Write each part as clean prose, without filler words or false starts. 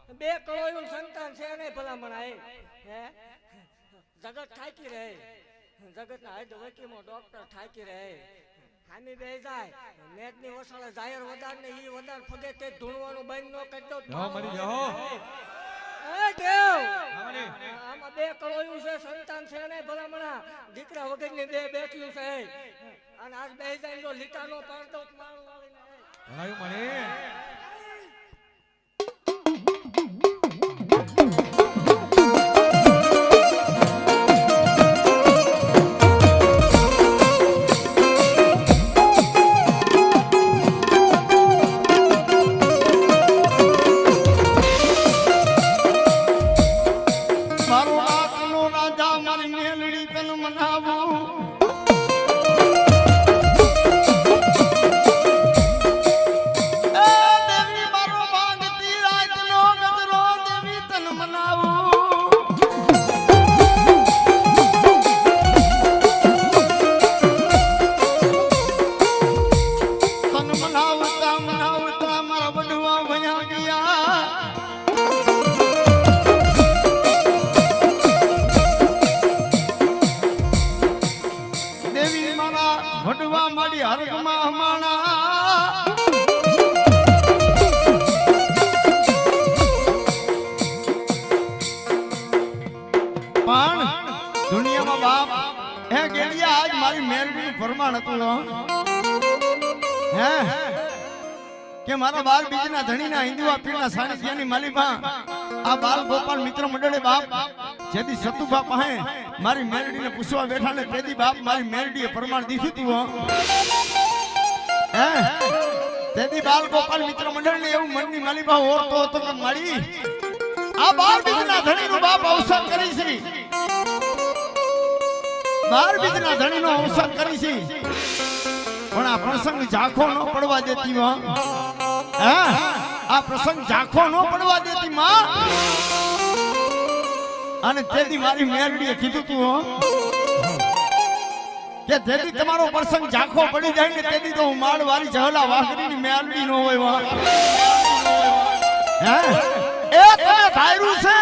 બે કળોયું સંતાન છે નહીં ભલામણ હે જગત થાકી રહે જગત ના હૈદ વકીમો ડોક્ટર થાકી રહે હામી બે જાય નેટની વસાળે જાહેર વદાર ને ઈ વદાર ફગે તે ધૂણવાનું બંધ નો કરતો મરી જાઓ એ દેવ આમાં બે કળોયું છે સંતાન છે નહીં ભલામણા દીકરા વગરની બે બેઠ્યું છે અને આજ બે જાય તો લીટાનો પાડતો માળ વાળીને મને કે મારા બાર બીજના ધણીના હિન્દુઆ પીરના સાનિધ્યની માલિકા આ બાલ ગોપાલ મિત્ર મંડળે બાપ જેથી સતુભા પાસે મારી મેલડીને પૂછવા બેઠા ને તેદી બાપ મારી મેલડીએ પ્રમાણ દીધું તું હે તેદી બાલ ગોપાલ મિત્ર મંડળને એવું મનની માલિકા ઓરતો હતો કે મારી આ બાર બીજના ધણીનો બાપ અવસર કરી છે બાર બીજના ધણીનો અવસર કરી છે પણ આ પ્રસંગ ઝાંખો ન પડવા દેતી માં આ પ્રસંગ ઝાંખો ન પડવા દેતી માં અને તેથી મારી મેરડીએ કીધું તું કે તેથી તમારો પ્રસંગ ઝાંખો પડી જાય ને તેથી તો હું માળવારી જહલા વાઘરીની મેરડી ન હોય એ તમે ધાર્યું છે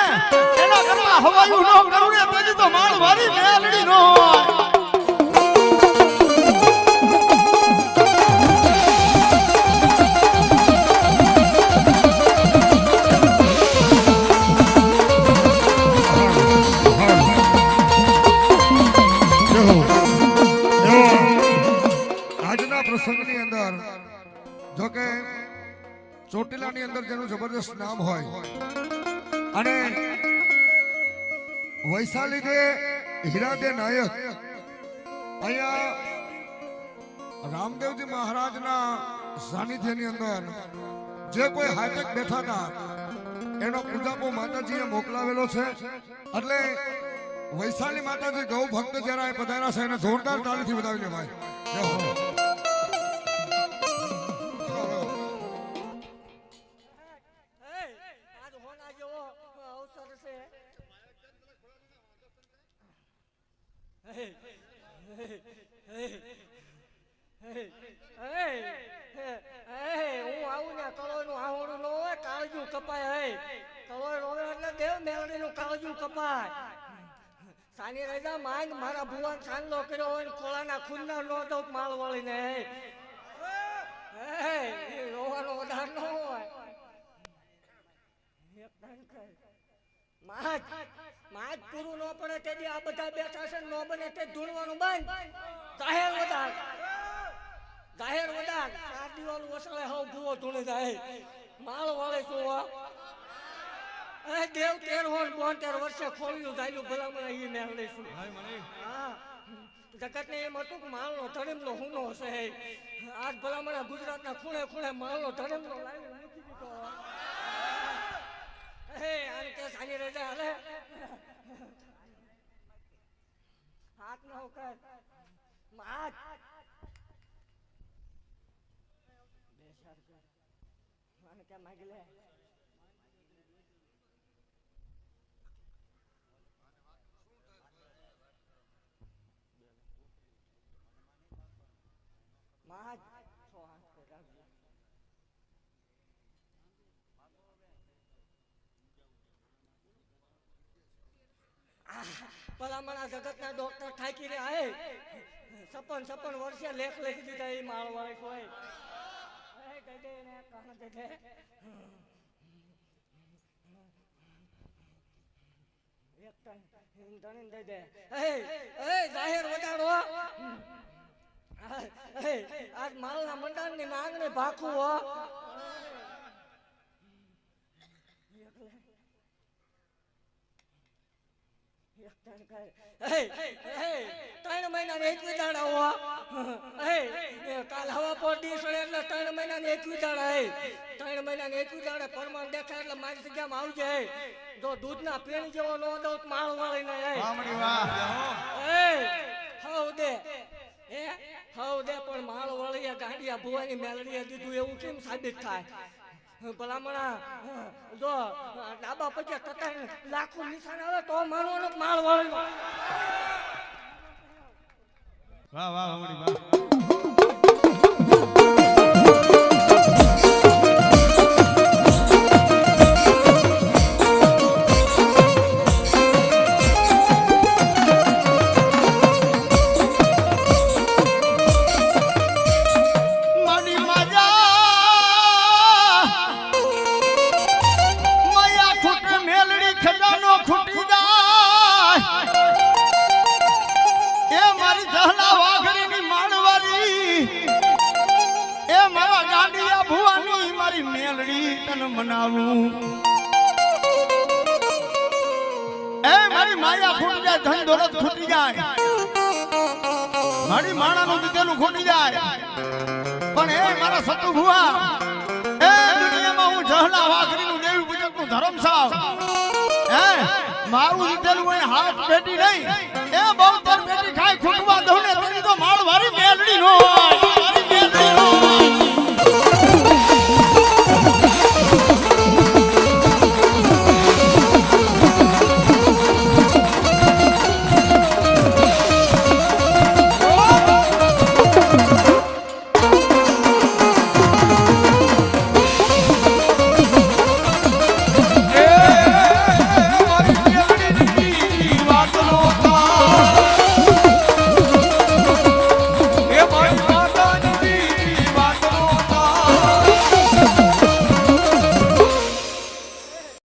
એના ઘરમાં હવાયું ન કરું ને તેથી તો માળવારી મેરડી ન હોય પ્રસંગની અંદર જો કે ચોટીલાની અંદર જેનું જબરદસ્ત નામ હોય અને વૈશાલી દે હીરા દે નાયક અહીંયા રામદેવજી મહારાજના સાનિધ્યની અંદર જે કોઈ હાઈટેક બેઠા હતા એનો પૂજાપો માતાજીએ મોકલાવેલો છે એટલે વૈશાલી માતાજી ગૌ ભક્ત જયારે પધાર્યા છે એને જોરદાર તાળીથી વધાવીને ભાઈ હું આવું ને કલોયનું આવડું ન હોય કાળજું કપાય કલોય રોવે એટલે દેવ મેળડીનું કાળજું કપાય સાની રજા માંગ મારા ભુવાન ચાંદલો કર્યો હોય કોળાના ખૂનના નો દઉં માળ વાળીને રોવાનો વધાર ન હોય માજ પૂરું ન પડે તે આ બધા બેઠા છે ન બને તે ધૂણવાનું બંધ જાહેર વધાર ચાર દિવાલું વસળે હવ ભૂવો ધૂણે જાય માળ વાળે શું દેવ 13 વર્ષે ખોલ્યું જાયલું ભલામણ ઈ મેળ લઈશું જગત ને એમ હતું કે માળનો ધડમનો હુનો છે આજ ભલામણ ગુજરાતના ખૂણે ખૂણે માળનો ધડમનો લાવી મૂકી દીધો આને કે સાની રજા હાલે હાથ ન કર માત મને ક્યાં માગી લે માત સો હાથ રાખજો ભલામણા જગતના ડોક્ટર થાકી રહ્યા હે 56 વર્ષે લેખ લખી દીધા એ માળવાળી કોઈ દે દે ને કાન દે દે એક ટાઈમ ધણી દે દે એ જાહેર વટાડો આજ માલના મંડાણની નાંગને ભાખું હો ત્રણ મહિના ને 21 દાડા હો કાલ હવા પડતી એટલે 3 મહિના ને 21 દાડા 3 મહિના ને 21 દાડા પરમાણ દેખાય એટલે મારી જગ્યામાં આવજે જો દૂધના પેણ જેવો નો દઉં માળ વાળી ને હવ દે પણ માળ વાળી ગાંડિયા ભુવાની મેલડીએ દીધું એવું કેમ સાબિત થાય ભલામણા જો ડાબા પછી કતાર લાખો નિશાન આવે તો માનવાનો માળ વાળી વાહ વાહ હમણી વાહ મનાવું એ મારી માયા ખૂટી જાય ધન દોલત ખૂટી જાય મારી માણાનું દીધેલું ખૂટી જાય પણ એ મારા સતુ ભુવા એ દુનિયામાં હું જહલા વાઘરીનું દેવી પૂજકનું ધર્મસાવ એ મારું દીધેલું હોય હાથ બેટી નહીં એ બહુ તર બેટી ખાય ખૂટવા